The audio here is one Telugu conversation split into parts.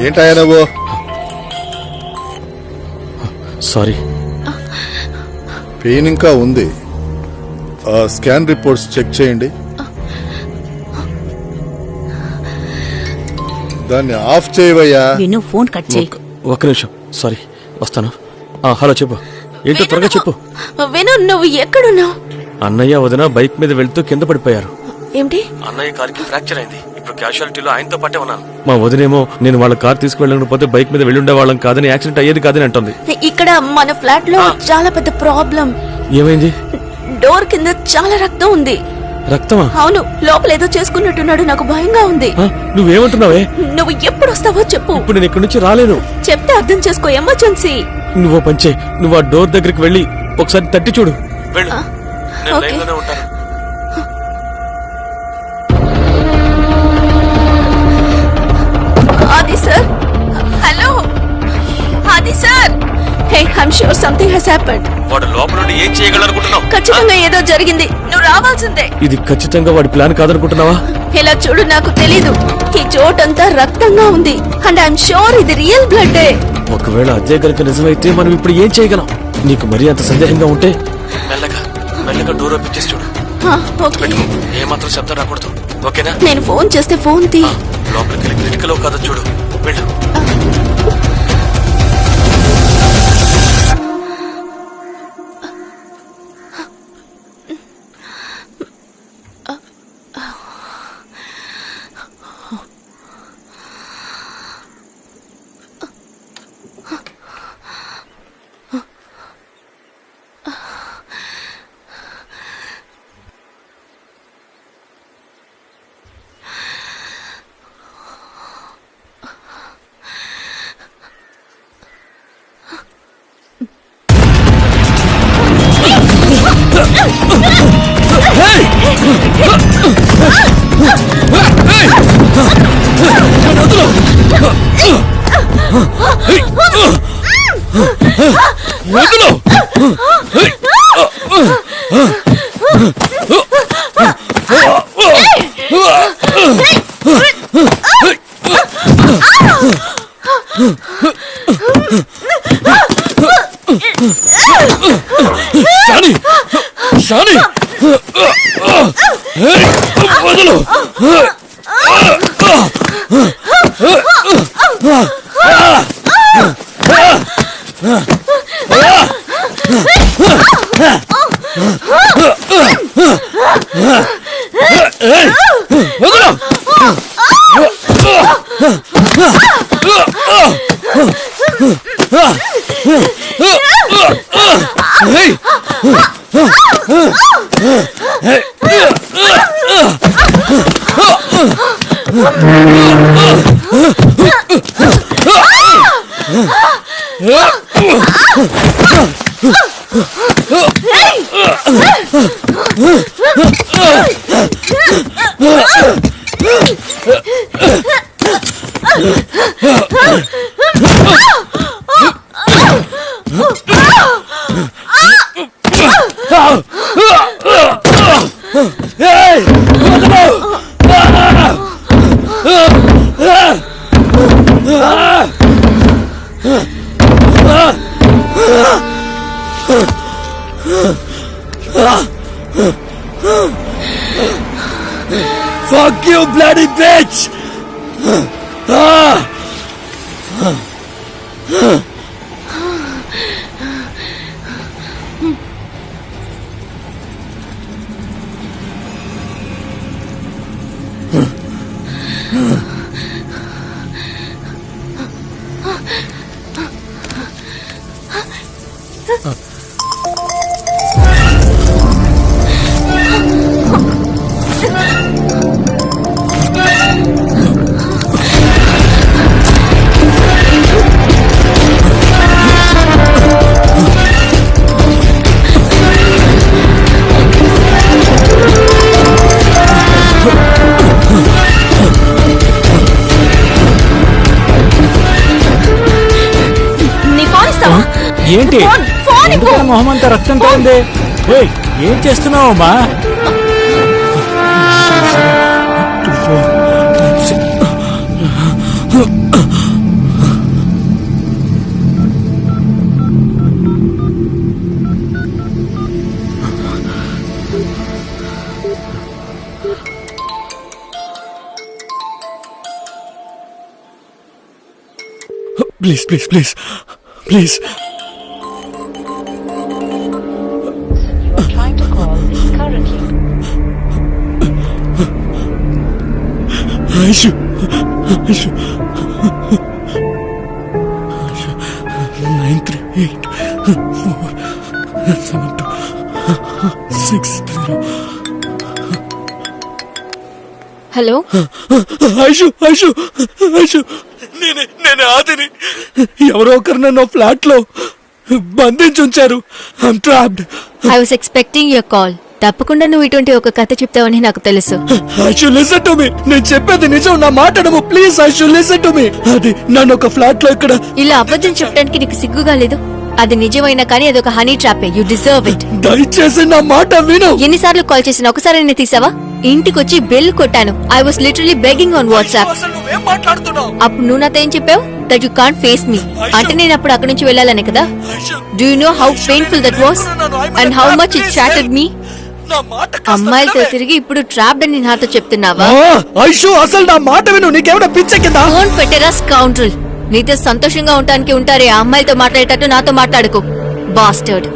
ఏంటయ్యా నువ్వు? సారీ. పెయిన్ ఇంకా ఉంది. స్కాన్ రిపోర్ట్స్ చెక్ చేయండి. దాన్ని ఆఫ్ చేయవయ్యా. ఫోన్ కట్ చేయి. ఒక్క నిమిషం, సారీ, వస్తాను. హలో, చెప్పు. ఏంటో త్వరగా చెప్పు. విను, నువ్వు ఎక్కడున్నావు? అన్నయ్య వదిన బైక్ మీద వెళ్తూ కింద పడిపోయారు. ఏమిటి? అన్నయ్య కారుకి ఫ్రాక్చర్ అయింది. ఇప్పుడు క్యాషువాలిటీలో ఆయనతో పాటే ఉన్నాను. మా వదినేమో నేను వాళ్ళ కార్ తీసుకువెళ్ళకపోతే బైక్ మీద వెళ్ళుండే వాళ్ళం కాదని, యాక్సిడెంట్ అయ్యేది కాదని అంటుంది. ఇక్కడ మన ఫ్లాట్ లో చాలా పెద్ద ప్రాబ్లం. ఏమైంది? డోర్ కింద చాలా రక్తం ఉంది. రక్తమా? అవును, లోపల ఏదో చేసుకున్నట్టున్నాడు. నాకు భయంగా ఉంది. నువ్వేమంటున్నావే? నువ్వు ఎప్పుడు వస్తావో చెప్పు. ఇప్పుడు నేను ఇక్కడి నుంచి రాలేను. చెప్తే అర్థం చేసుకో, ఎమర్జెన్సీ. నువ్వు పంచే, నువ్వు ఆ డోర్ దగ్గరికి వెళ్ళి ఒకసారి తట్టి చూడు. వెళ్ళు, నేను ఓకే. లైన్లోనే ఉంటాను. ఆది సార్, హలో ఆది sir. Hey, I'm sure something has happened. వాడు లోపల నుండి ఏం చేయగలనుకుంటున్నావు? ఖచ్చితంగా ఏదో జరిగింది. నువ్వు రావాల్సిందే. ఇది ఖచ్చితంగా వాడి ప్లాన్ కాదనుకుంటున్నావా? ఇలా చూడు, నాకు తెలీదు. ఈ చోటంతా రక్తంగా ఉంది అండ్ ఐఎమ్ షూర్ ఇది రియల్ బ్లడ్. ఒకవేళ అదే గనుక నిజమైతే మనం ఇప్పుడు ఏం చేయగలం? నీకు మరీ అంత సందేహంగా ఉంటే మెల్లగా మెల్లగా డోర్ ఓపెన్ చేసి చూడు. ఓకే. ఏమాత్రం శబ్దం రాకూడదు, ఓకేనా? నేను ఫోన్ చేస్తే ఫోన్ తీ. లోపలికి వెళ్ళి క్రిటికల్ కాదో చూడు. వెళ్ళు. శాని, వదలు. Fuck you, bloody bitch! ఏంటి మొహం అంతా రక్తంతో ఉంది? ఏం చేస్తున్నావమ్మా? Please please please please Trying to call is currently Aishu Aishu 938472630. Hello Aishu Aishu Aishu నేనే ఆదిని. ఎవరో ఒకరు నన్ను ఫ్లాట్ లో బంధించి ఉంచారు. I'm trapped. I was expecting your call. తప్పకుండా నువ్వు ఇటువంటి ఒక కథ చెప్తావని నాకు తెలుసు. Aishu listen to me. నేను చెప్పేది నిజం, నా మాట నమ్ము please. Aishu listen to me. అది నన్ను ఒక ఫ్లాట్ లో ఇక్కడ ఇలా అబద్ధం చెప్పడానికి నీకు సిగ్గుగా లేదు? అది నిజమైనా కానీ అదొక హనీ ట్రాపే. You deserve it. దయచేసి నా మాట విను. ఎన్నిసార్లు కాల్ చేసినా ఒకసారి తీసావా? ఇంటికొచ్చి బెల్ కొట్టాను. I was literally begging on WhatsApp. అసలు నువ్వేం మాట్లాడుతున్నావు? అప్పుడు నువ్వు నాతో ఏం చెప్పావు? That you can't face me. అంటే నేను అప్పుడు అక్కడి నుంచి వెళ్ళాలనే కదా? Do you know how painful that was and how much it shattered me? నా మాట అమ్మాయిలతో తిరిగి ఇప్పుడు ట్రాప్డ్ అని నాతో చెప్తున్నావా? ఐషు అసలు నా మాట విను. నీకేమైనా పిచ్చెక్కిందా? Phone పెట్టేరా scoundrel. నీతో సంతోషంగా ఉండటానికి ఉంటారే ఆ అమ్మాయిలతో మాట్లాడేటట్టు నాతో మాట్లాడుకో bastard.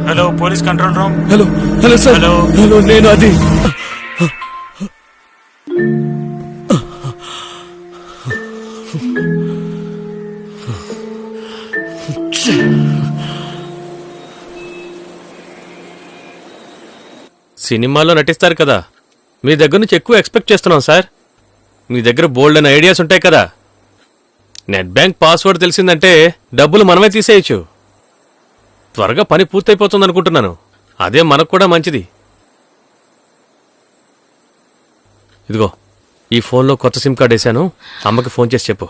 Hello police control room. Hello hello sir. Hello. Hello నేను అది సినిమాలో నటిస్తారు కదా, మీ దగ్గర నుంచి ఎక్కువ ఎక్స్పెక్ట్ చేస్తున్నాం సార్. మీ దగ్గర బోల్డ్ అని ఐడియాస్ ఉంటాయి కదా. నెట్ బ్యాంక్ పాస్వర్డ్ తెలిసిందంటే డబ్బులు మనమే తీసేయచ్చు. త్వరగా పని పూర్తయిపోతుంది అనుకుంటున్నాను. అదే మనకు కూడా మంచిది. ఇదిగో ఈ ఫోన్లో కొత్త సిమ్ కార్డ్ వేసాను. అమ్మకి ఫోన్ చేసి చెప్పు.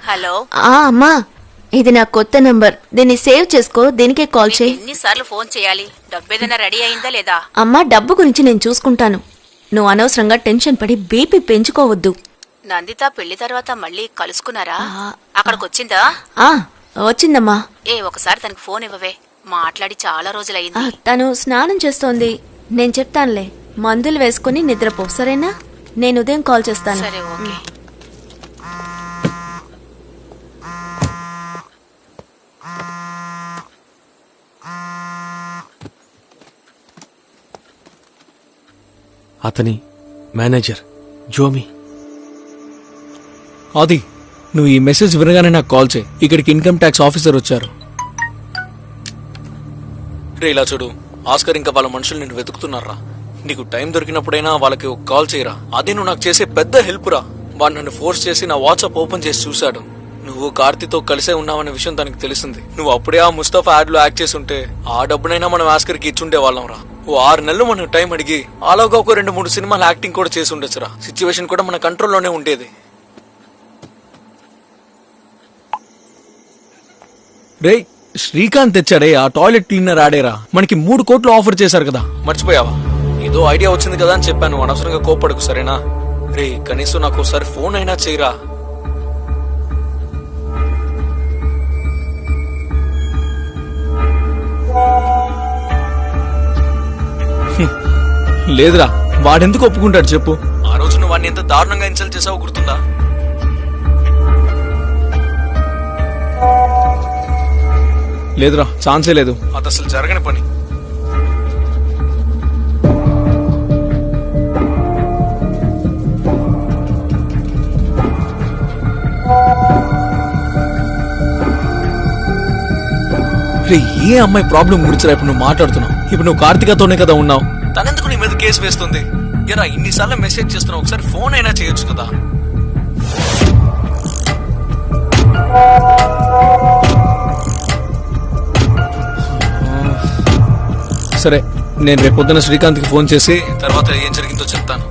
హలో అమ్మా, ఇది నా కొత్త నంబర్. దీన్ని సేవ్ చేసుకో. దీనికే కాల్ చేయి. ఎన్నిసార్లు ఫోన్ చేయాలి? డబ్బు ఏదైనా రెడీ అయిందా లేదా? అమ్మా, డబ్బు గురించి నేను చూసుకుంటాను. నువ్వు అనవసరంగా టెన్షన్ పడి బీపీ పెంచుకోవద్దు. నందిత పెళ్లి తర్వాత మళ్ళీ కలుసుకున్నారా? అక్కడికి వచ్చిందా? వచ్చిందమ్మా. ఒకసారి తనకి ఫోన్ ఇవ్వవే. మాట్లాడి చాలా రోజులైంది. తను స్నానం చేస్తోంది. నేను చెప్తానులే. మందులు వేసుకుని నిద్రపో, సరేనా? నేను ఉదయం కాల్ చేస్తాను. సరే, ఓకే. అతని మేనేజర్ జోమి. ఆది, నువ్వు ఈ మెసేజ్ వినగానే నాకు కాల్ చేయి. ఇక్కడికి ఇన్కమ్ ట్యాక్స్ ఆఫీసర్ వచ్చారు. రే ఇలా చూడు, ఆస్కర్ ఇంకా వాళ్ళ మనుషులు నిన్ను వెతుకుతున్నారా. నీకు టైం దొరికినప్పుడైనా వాళ్ళకి ఒక కాల్ చేయరా. అదే నువ్వు నాకు చేసే పెద్ద హెల్ప్ రా. వాడు నన్ను ఫోర్స్ చేసి నా వాట్సాప్ ఓపెన్ చేసి చూశాడు. నువ్వు కార్తీతో కలిసే ఉన్నావనే విషయం తనకి తెలిసింది. నువ్వు అప్పుడే ఆ ముస్తఫా యాడ్ లో యాక్ట్ చేసి ఉంటే ఆ డబ్బునైనా మనం ఆస్కర్కి ఇచ్చుండే వాళ్ళం రా. ఓ 6 నెలలు మనం టైం అడిగి అలాగా ఒక 2-3 సినిమాలు యాక్టింగ్ కూడా చేసి ఉండొచ్చురా. సిచ్యువేషన్ కూడా మన కంట్రోల్లోనే ఉండేది. రే శ్రీకాంత్ తెచ్చాడే ఆ టాయిలెట్ క్లీనర్ ఆడేరా. మనకి 3 కోట్లు ఆఫర్ చేశారు కదా, మర్చిపోయావా? ఏదో ఐడియా వచ్చింది కదా అని చెప్పాను. అనవసరంగా కోపడకు, సరేనా? రే కనీసం నాకు ఒకసారి ఫోన్ అయినా చేయరా. లేదురా, వాడెందుకు ఒప్పుకుంటాడు చెప్పు? ఆ రోజు నువ్వు వాడిని ఎంత దారుణంగా ఇన్సల్ట్ చేసావో గుర్తుందా? లేదురా, ఛాన్సే లేదు. అది అసలు జరగని పని. ఏ అమ్మాయి ప్రాబ్లం గురించి ఇప్పుడు నువ్వు మాట్లాడుతున్నావు? ఇప్పుడు నువ్వు కార్తికతోనే కదా ఉన్నావు. తనెందుకు నీ మీద కేసు వేస్తుంది? ఎరా ఇన్నిసార్లు మెసేజ్ చేస్తున్నావు, ఒకసారి ఫోన్ అయినా చేయొచ్చు కదా. సరే, నేను రేపు పొద్దున శ్రీకాంత్కి ఫోన్ చేసి తర్వాత ఏం జరిగిందో చెప్తాను.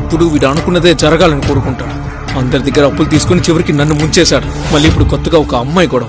ఎప్పుడు వీడు అనుకున్నదే జరగాలని కోరుకుంటాడు. అందరి దగ్గర అప్పులు తీసుకుని చివరికి నన్ను ముంచేశాడు. మళ్ళీ ఇప్పుడు కొత్తగా ఒక అమ్మాయి కూడా.